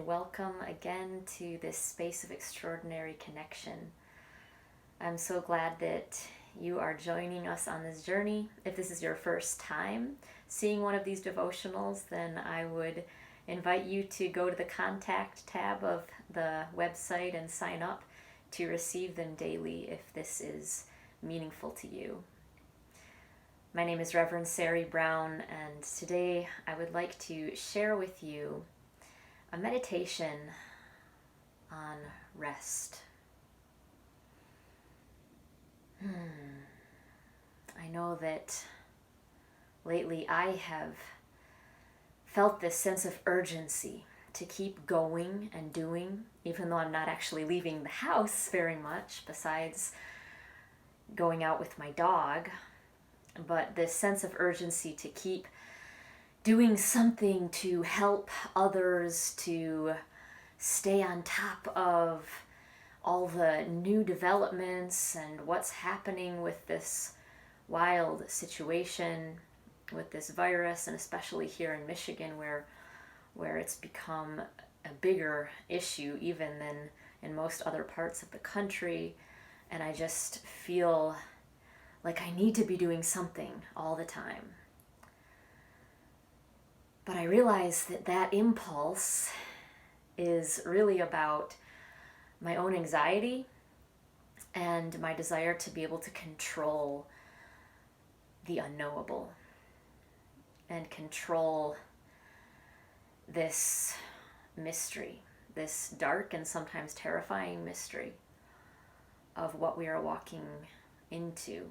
welcome again to this space of extraordinary connection. I'm so glad that you are joining us on this journey. If this is your first time seeing one of these devotionals, then I would invite you to go to the contact tab of the website and sign up to receive them daily if this is meaningful to you. My name is Reverend Sari Brown, and today I would like to share with you a meditation on rest. I know that lately I have felt this sense of urgency to keep going and doing, even though I'm not actually leaving the house very much, besides going out with my dog. But this sense of urgency to keep doing something to help others, to stay on top of all the new developments and what's happening with this wild situation with this virus, and especially here in Michigan where it's become a bigger issue even than in most other parts of the country. And I just feel like I need to be doing something all the time. But I realize that impulse is really about my own anxiety and my desire to be able to control the unknowable and control this mystery, this dark and sometimes terrifying mystery of what we are walking into.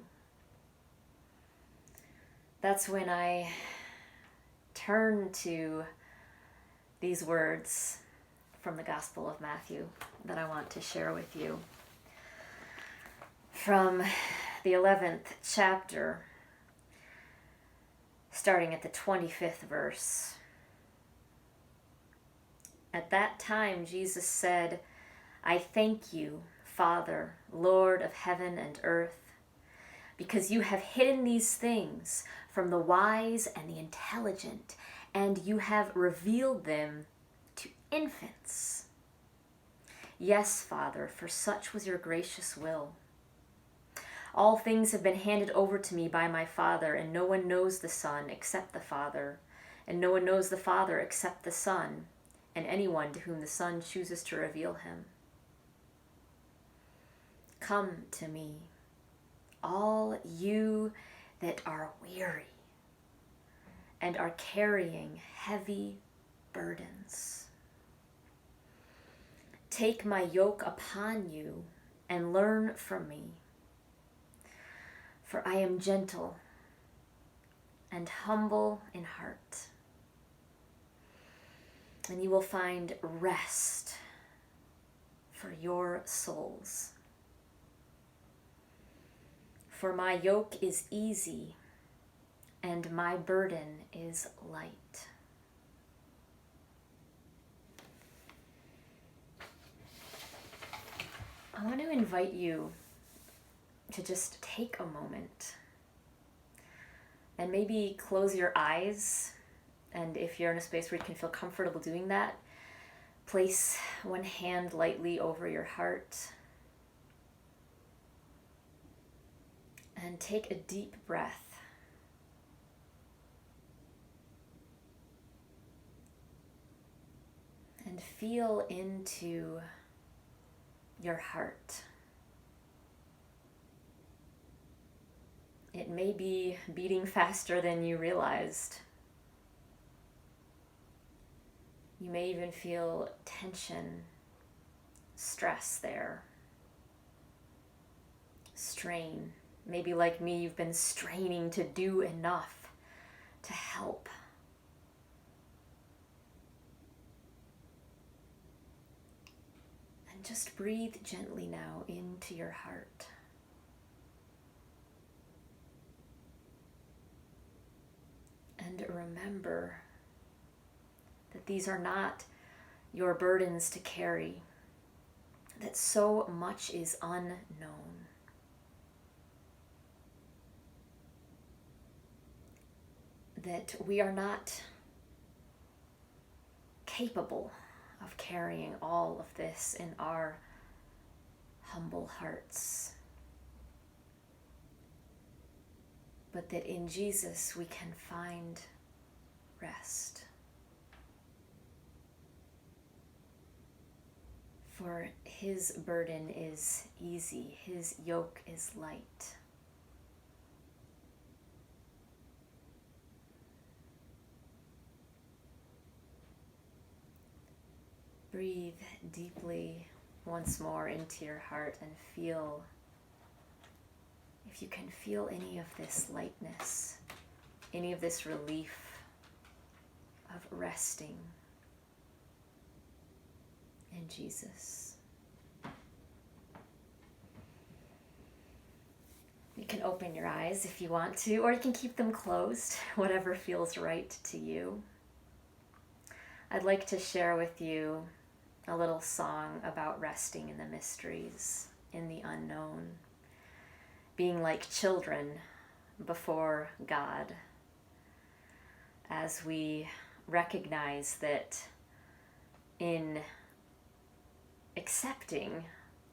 That's when I turn to these words from the Gospel of Matthew that I want to share with you. From the 11th chapter, starting at the 25th verse. At that time, Jesus said, "I thank you, Father, Lord of heaven and earth, because you have hidden these things from the wise and the intelligent, and you have revealed them to infants. Yes, Father, for such was your gracious will. All things have been handed over to me by my Father, and no one knows the Son except the Father, and no one knows the Father except the Son, and anyone to whom the Son chooses to reveal him. Come to me, all you that are weary and are carrying heavy burdens. Take my yoke upon you and learn from me, for I am gentle and humble in heart, and you will find rest for your souls. For my yoke is easy and my burden is light." I want to invite you to just take a moment and maybe close your eyes. And if you're in a space where you can feel comfortable doing that, place one hand lightly over your heart and take a deep breath. And feel into your heart. It may be beating faster than you realized. You may even feel tension, stress there, strain. Maybe like me, you've been straining to do enough to help. And just breathe gently now into your heart. And remember that these are not your burdens to carry, that so much is unknown. That we are not capable of carrying all of this in our humble hearts. But that in Jesus we can find rest. For his burden is easy, his yoke is light. Breathe deeply once more into your heart and feel, if you can feel any of this lightness, any of this relief of resting in Jesus. You can open your eyes if you want to, or you can keep them closed, whatever feels right to you. I'd like to share with you a little song about resting in the mysteries, in the unknown, being like children before God, as we recognize that in accepting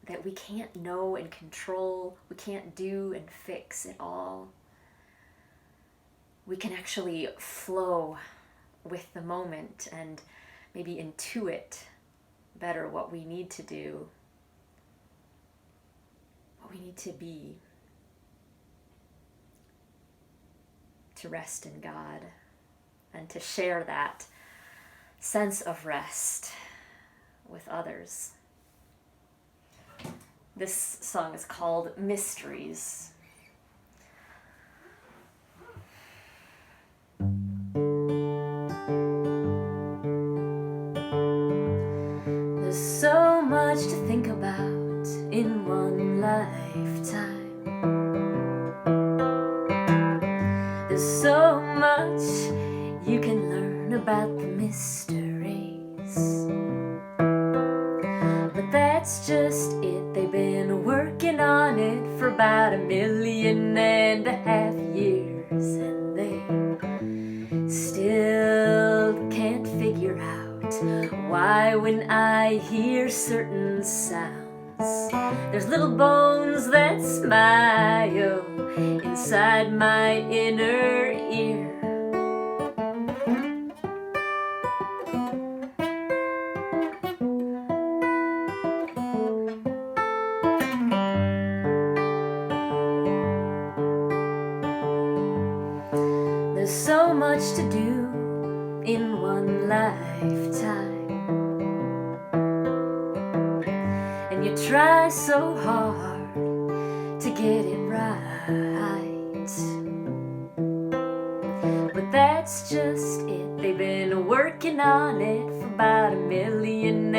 that we can't know and control, we can't do and fix it all, we can actually flow with the moment and maybe intuit better what we need to do, what we need to be, to rest in God and to share that sense of rest with others. This song is called Mysteries. There's so much to think about in one lifetime. There's so much you can learn about the mysteries. But that's just it, they've been working on it for about 1.5 million years, and they still can't figure out why when I hear certain sounds, there's little bones that smile inside my inner ear. There's so much to do in one lifetime, and you try so hard to get it right, but that's just it, they've been working on it for about 1.5 million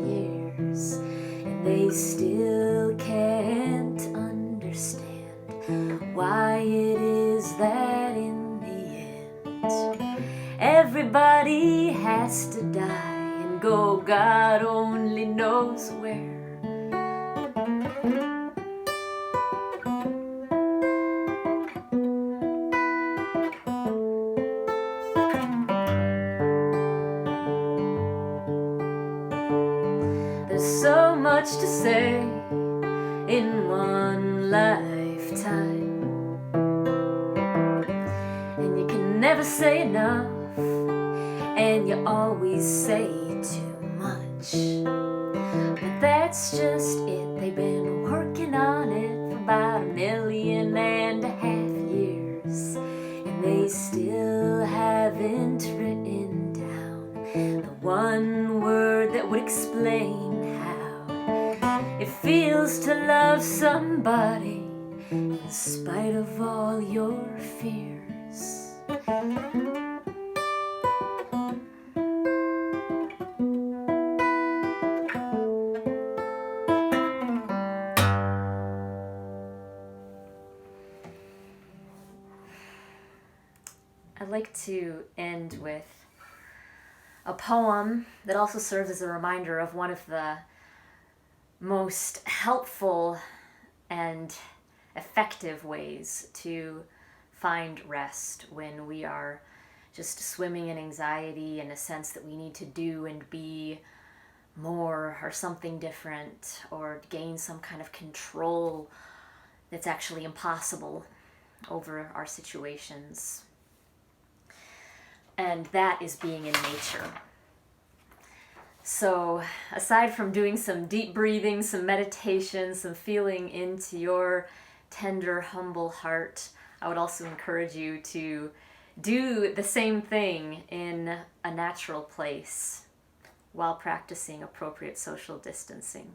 years, and they still can't understand why it is that in the end everybody has to die and go God only knows where. There's so much to say in one lifetime, and you can never say enough, and you always say too much. But that's just it, they've been working on it for about 1.5 million years, and they still haven't written down the one word that would explain how it feels to love somebody in spite of all your fears. I'd like to end with a poem that also serves as a reminder of one of the most helpful and effective ways to find rest when we are just swimming in anxiety and a sense that we need to do and be more or something different or gain some kind of control that's actually impossible over our situations. And that is being in nature. So aside from doing some deep breathing, some meditation, some feeling into your tender, humble heart, I would also encourage you to do the same thing in a natural place while practicing appropriate social distancing.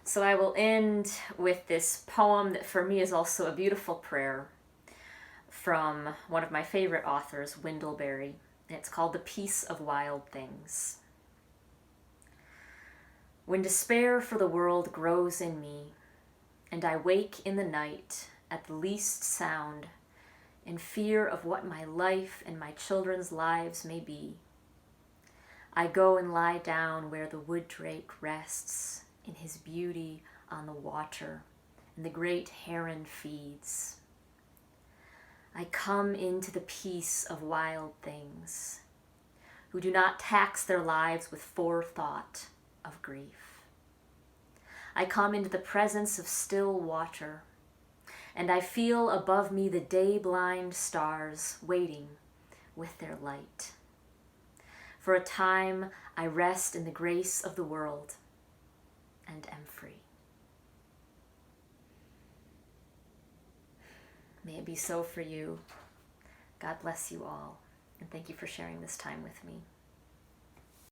So I will end with this poem that for me is also a beautiful prayer from one of my favorite authors, Wendell Berry. And it's called The Peace of Wild Things. When despair for the world grows in me, and I wake in the night at the least sound, in fear of what my life and my children's lives may be, I go and lie down where the wood drake rests in his beauty on the water, and the great heron feeds. I come into the peace of wild things, who do not tax their lives with forethought of grief. I come into the presence of still water, and I feel above me the day-blind stars waiting with their light. For a time I rest in the grace of the world and am free. May it be so for you. God bless you all, and thank you for sharing this time with me.